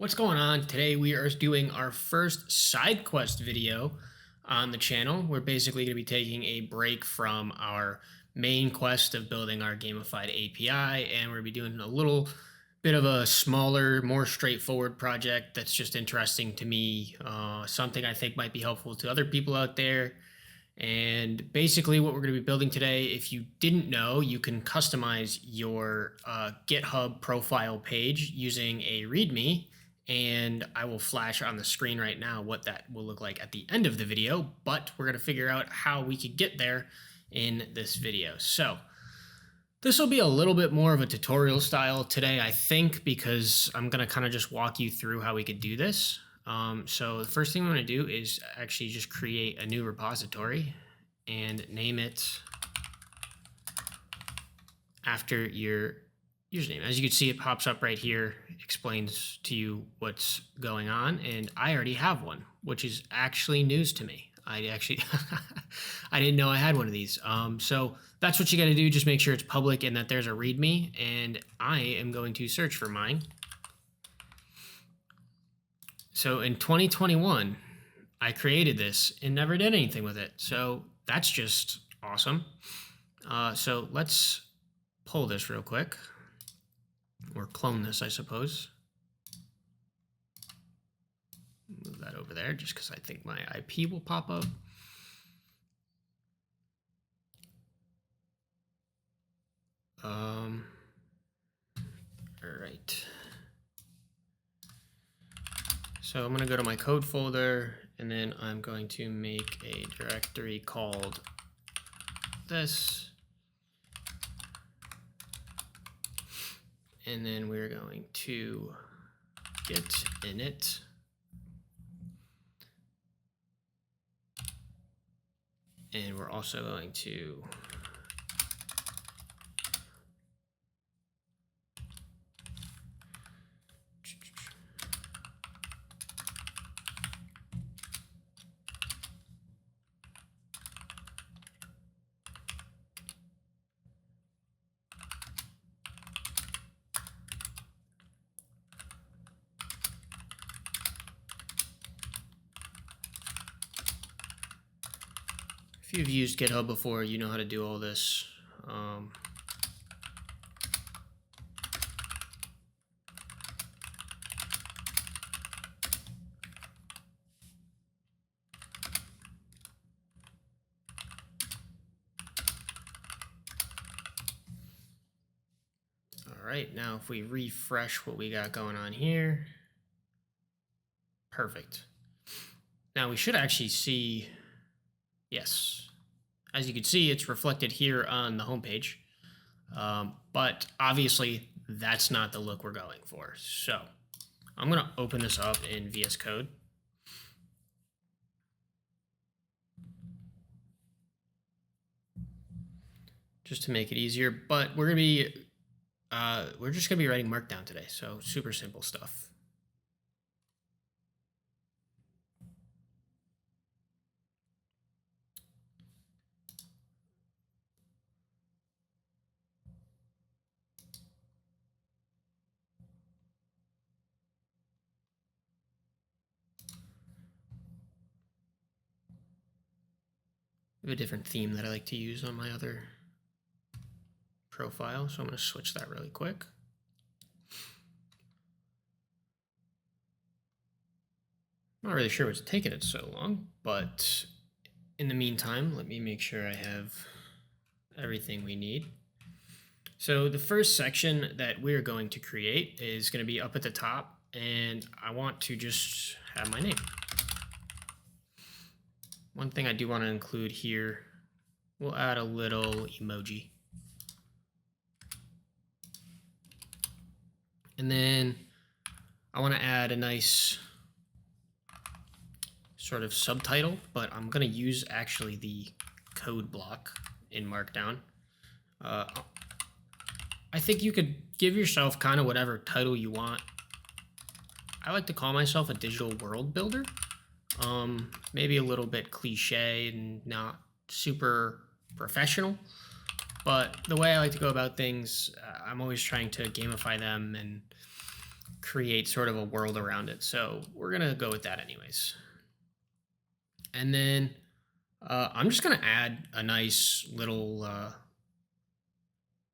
What's going on? Today we are doing our first side quest video on the channel. We're basically going to be taking a break from our main quest of building our gamified API, and we're going to be doing a little bit of a smaller, more straightforward project that's just interesting to me, something I think might be helpful to other people out there. And basically what we're going to be building today, if you didn't know, you can customize your GitHub profile page using a README. And I will flash on the screen right now what that will look like at the end of the video, but we're going to figure out how we could get there in this video. So this will be a little bit more of a tutorial style today, I think, because I'm going to kind of just walk you through how we could do this. So the first thing I'm going to do is actually just create a new repository and name it after your username. As you can see, it pops up right here, explains to you what's going on, and I already have one, which is actually news to me. I didn't know I had one of these. So that's what you got to do. Just make sure it's public and that there's a README, and I am going to search for mine. So in 2021, I created this and never did anything with it. So that's just awesome. So let's pull this real quick, or clone this, I suppose. Move that over there just because I think my IP will pop up. All right. So I'm going to go to my code folder, and then I'm going to make a directory called this. And then we're going to git init. And we're also going to if you've used GitHub before, you know how to do all this. All right, now if we refresh what we got going on here, perfect. Now we should actually see, yes, as you can see, it's reflected here on the homepage, but obviously that's not the look we're going for. So I'm going to open this up in VS Code. Just to make it easier, but we're just going to be writing Markdown today, so super simple stuff. I have a different theme that I like to use on my other profile, so I'm going to switch that really quick. Not really sure what's taking it so long, but in the meantime, let me make sure I have everything we need. So the first section that we're going to create is going to be up at the top, and I want to just have my name. One thing I do want to include here, we'll add a little emoji. And then I want to add a nice sort of subtitle, but I'm going to use actually the code block in Markdown. I think you could give yourself kind of whatever title you want. I like to call myself a digital world builder. Maybe a little bit cliche and not super professional, but the way I like to go about things, I'm always trying to gamify them and create sort of a world around it. So we're going to go with that anyways. And then I'm just going to add a nice little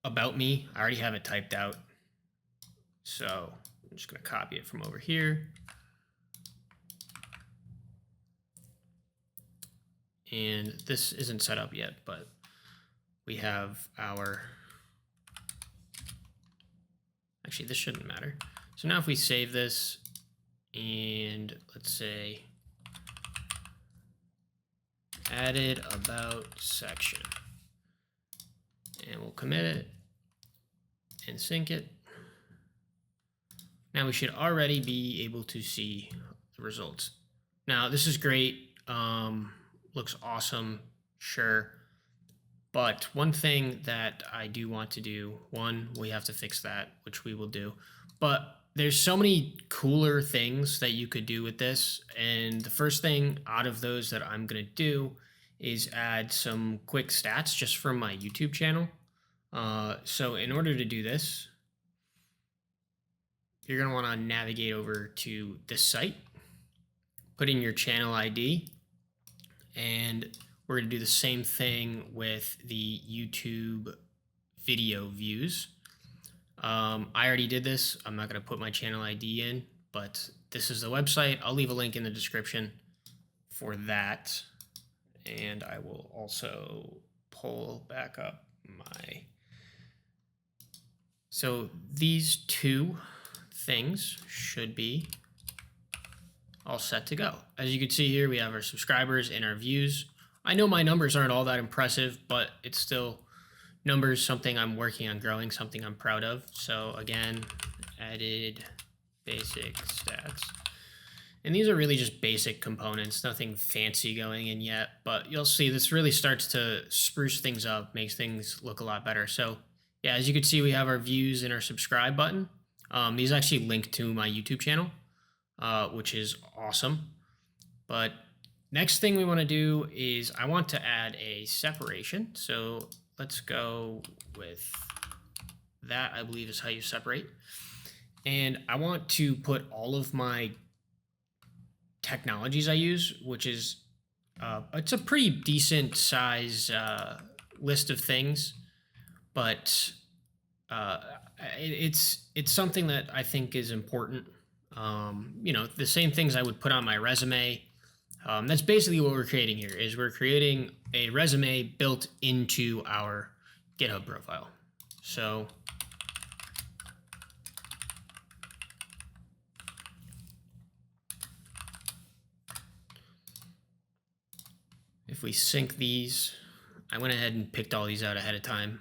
about me. I already have it typed out. So I'm just going to copy it from over here. And this isn't set up yet, but we have our, actually this shouldn't matter. So now if we save this and let's say added about section, and we'll commit it and sync it. Now we should already be able to see the results. Now this is great. Looks awesome, sure. But one thing that I do want to do, one, we have to fix that, which we will do. But there's so many cooler things that you could do with this. And the first thing out of those that I'm going to do is add some quick stats just from my YouTube channel. So in order to do this, you're going to want to navigate over to this site, put in your channel ID, and we're going to do the same thing with the YouTube video views. I already did this. I'm not going to put my channel ID in, but this is the website. I'll leave a link in the description for that. And I will also pull back up my... So these two things should be all set to go. As you can see here, we have our subscribers and our views. I know my numbers aren't all that impressive, but it's still numbers, something I'm working on growing, something I'm proud of. So again, added basic stats. And these are really just basic components, nothing fancy going in yet, but you'll see this really starts to spruce things up, makes things look a lot better. So yeah, as you can see, we have our views and our subscribe button. These actually link to my YouTube channel, which is awesome. But next thing we want to do is I want to add a separation. So let's go with that, I believe is how you separate. And I want to put all of my technologies I use, which is, it's a pretty decent size list of things, but it's something that I think is important. You know, the same things I would put on my resume. That's basically what we're creating here, is we're creating a resume built into our GitHub profile. So if we sync these, I went ahead and picked all these out ahead of time.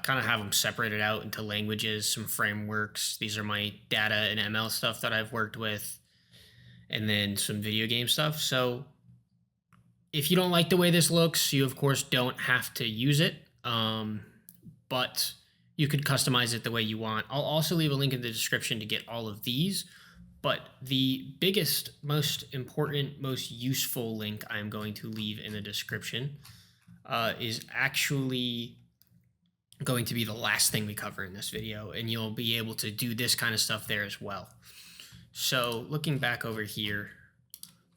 Kind of have them separated out into languages, some frameworks. These are my data and ML stuff that I've worked with, and then some video game stuff. So if you don't like the way this looks, you of course don't have to use it, but you could customize it the way you want. I'll also leave a link in the description to get all of these, but the biggest, most important, most useful link I'm going to leave in the description is actually going to be the last thing we cover in this video, and you'll be able to do this kind of stuff there as well. So looking back over here,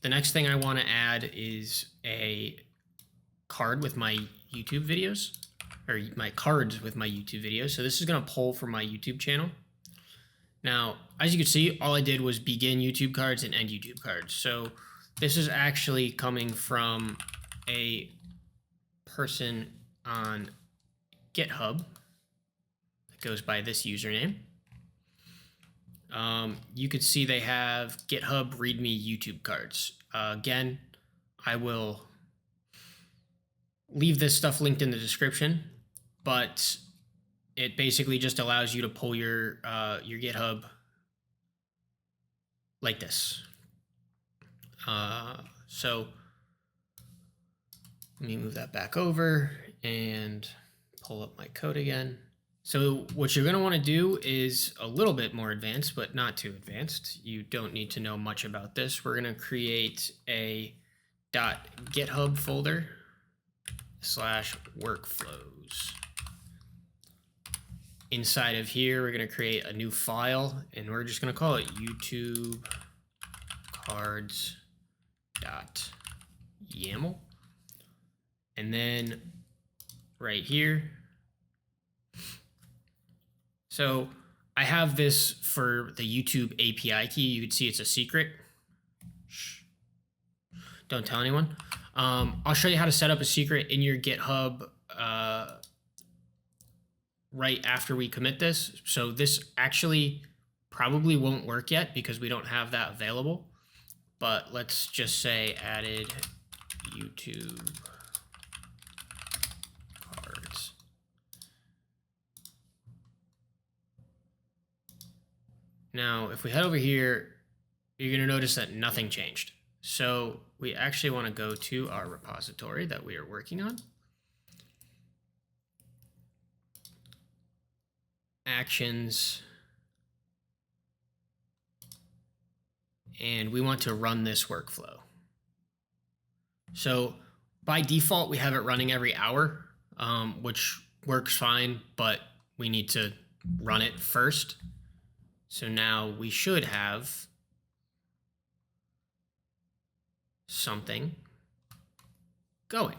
the next thing I want to add is a card with my YouTube videos, or my cards with my YouTube videos. So this is going to pull from my YouTube channel. Now, as you can see, all I did was begin YouTube cards and end YouTube cards. So this is actually coming from a person on GitHub that goes by this username. You could see they have GitHub README YouTube cards. Again, I will leave this stuff linked in the description, but it basically just allows you to pull your GitHub like this. So let me move that back over and pull up my code again. So what you're going to want to do is a little bit more advanced, but not too advanced. You don't need to know much about this. We're going to create a .github folder /workflows. inside of here, we're going to create a new file, and we're just going to call it YouTube cards.yaml. And then right here, so I have this for the YouTube API key. You can see it's a secret. Shh. Don't tell anyone. I'll show you how to set up a secret in your GitHub right after we commit this. So this actually probably won't work yet because we don't have that available. But let's just say added YouTube cards. Now, if we head over here, you're going to notice that nothing changed. So we actually want to go to our repository that we are working on. Actions. And we want to run this workflow. So by default, we have it running every hour, which works fine, but we need to run it first. So now we should have something going,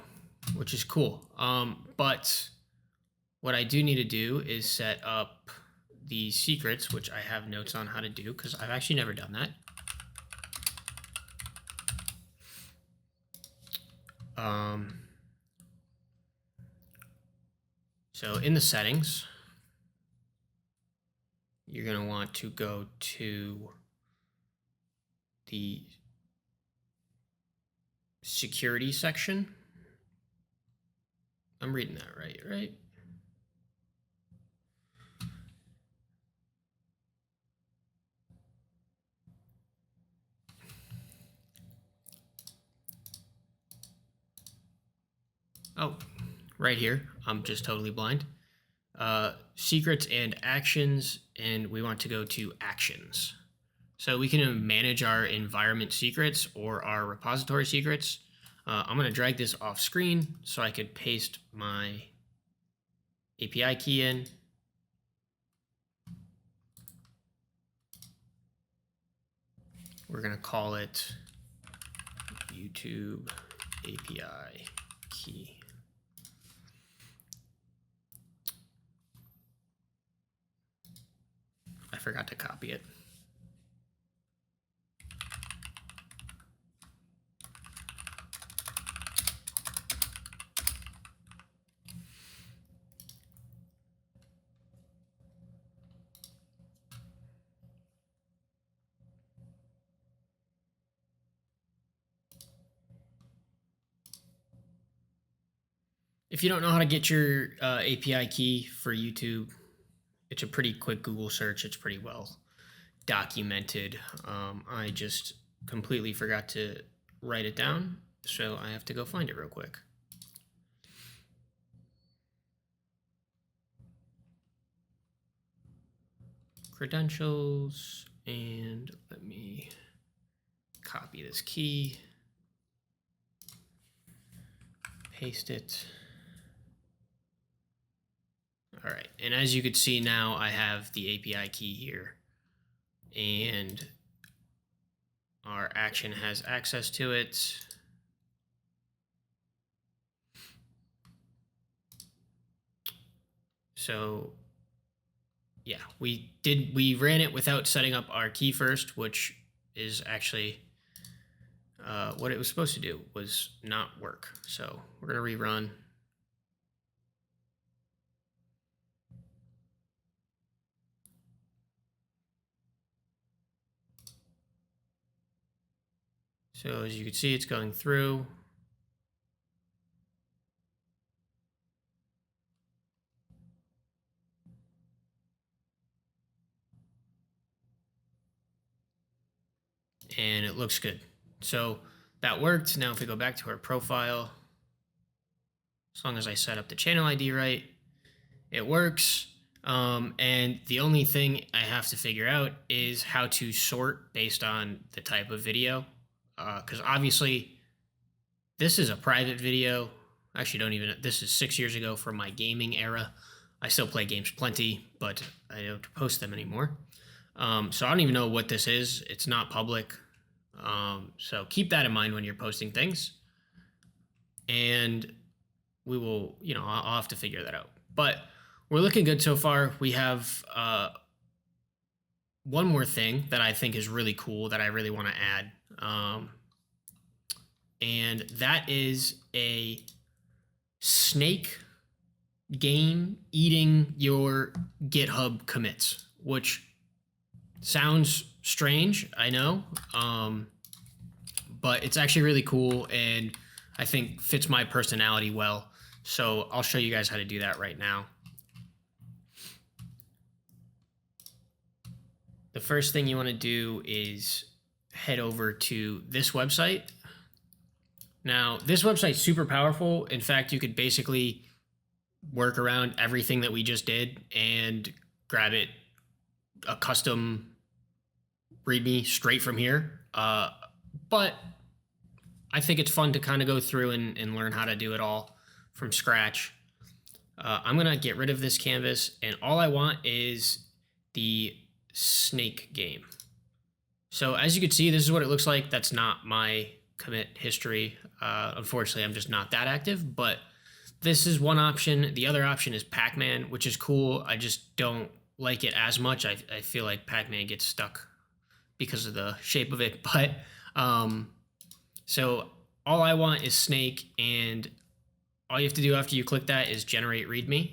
which is cool. But what I do need to do is set up the secrets, which I have notes on how to do because I've actually never done that. So in the settings, you're going to want to go to the security section. I'm reading that right? Oh, right here. I'm just totally blind. Secrets and actions, and we want to go to actions. So we can manage our environment secrets or our repository secrets. I'm going to drag this off screen so I could paste my API key in. We're going to call it YouTube API key. I forgot to copy it. If you don't know how to get your API key for YouTube, it's a pretty quick Google search. It's pretty well documented. I just completely forgot to write it down, so I have to go find it real quick. Credentials, and let me copy this key, paste it. All right, and as you can see now, I have the API key here, and our action has access to it. So yeah, we ran it without setting up our key first, which is actually what it was supposed to do, was not work. So we're going to rerun. So as you can see, it's going through. And it looks good. So that worked. Now if we go back to our profile, as long as I set up the channel ID right, it works. And the only thing I have to figure out is how to sort based on the type of video. Because obviously this is a private video. Actually, don't even, this is 6 years ago from my gaming era. I still play games plenty, but I don't post them anymore. So I don't even know what this is. It's not public. So keep that in mind when you're posting things. And we will, I'll have to figure that out. But we're looking good so far. We have one more thing that I think is really cool that I really want to add. And that is a snake game eating your GitHub commits, which sounds strange, I know, but it's actually really cool and I think fits my personality well. So I'll show you guys how to do that right now. The first thing you want to do is head over to this website. Now, this website's super powerful. In fact, you could basically work around everything that we just did and grab it a custom README straight from here. But I think it's fun to kind of go through and learn how to do it all from scratch. I'm going to get rid of this canvas, and all I want is the snake game. So as you can see, this is what it looks like. That's not my commit history. Unfortunately, I'm just not that active, but this is one option. The other option is Pac-Man, which is cool. I just don't like it as much. I feel like Pac-Man gets stuck because of the shape of it. But so all I want is snake, and all you have to do after you click that is generate README.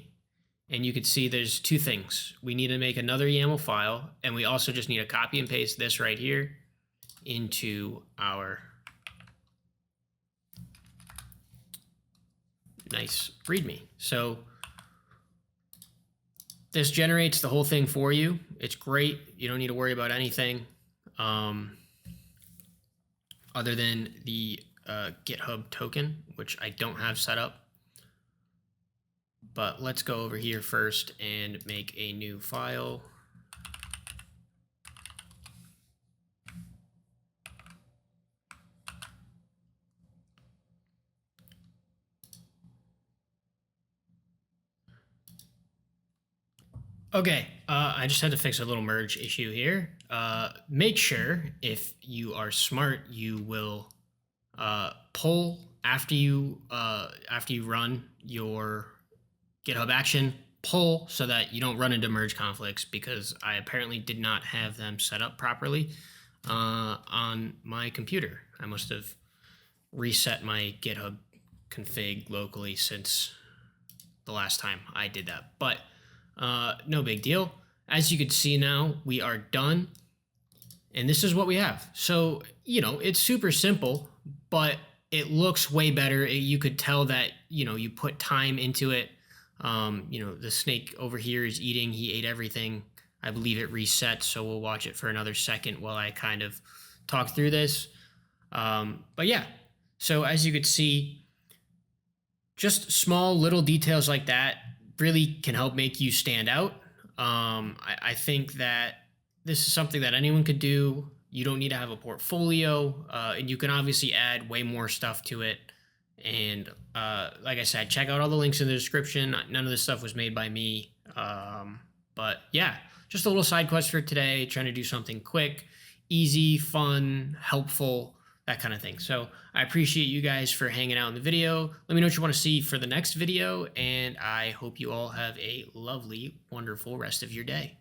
And you can see there's two things. We need to make another YAML file, and we also just need to copy and paste this right here into our nice README. So this generates the whole thing for you. It's great. You don't need to worry about anything other than the GitHub token, which I don't have set up. But let's go over here first and make a new file. Okay, I just had to fix a little merge issue here. Make sure if you are smart, you will pull after you run your GitHub action, pull so that you don't run into merge conflicts, because I apparently did not have them set up properly on my computer. I must have reset my GitHub config locally since the last time I did that, but no big deal. As you can see now, we are done, and this is what we have. So, it's super simple, but it looks way better. You could tell that, you put time into it. The snake over here is eating. He ate everything. I believe it resets, so we'll watch it for another second while I kind of talk through this. But yeah, so as you could see, just small little details like that really can help make you stand out. I think that this is something that anyone could do. You don't need to have a portfolio, and you can obviously add way more stuff to it. And like I said, check out all the links in the description. None of this stuff was made by me. But yeah, just a little side quest for today, trying to do something quick, easy, fun, helpful, that kind of thing. So I appreciate you guys for hanging out in the video. Let me know what you want to see for the next video, and I hope you all have a lovely, wonderful rest of your day.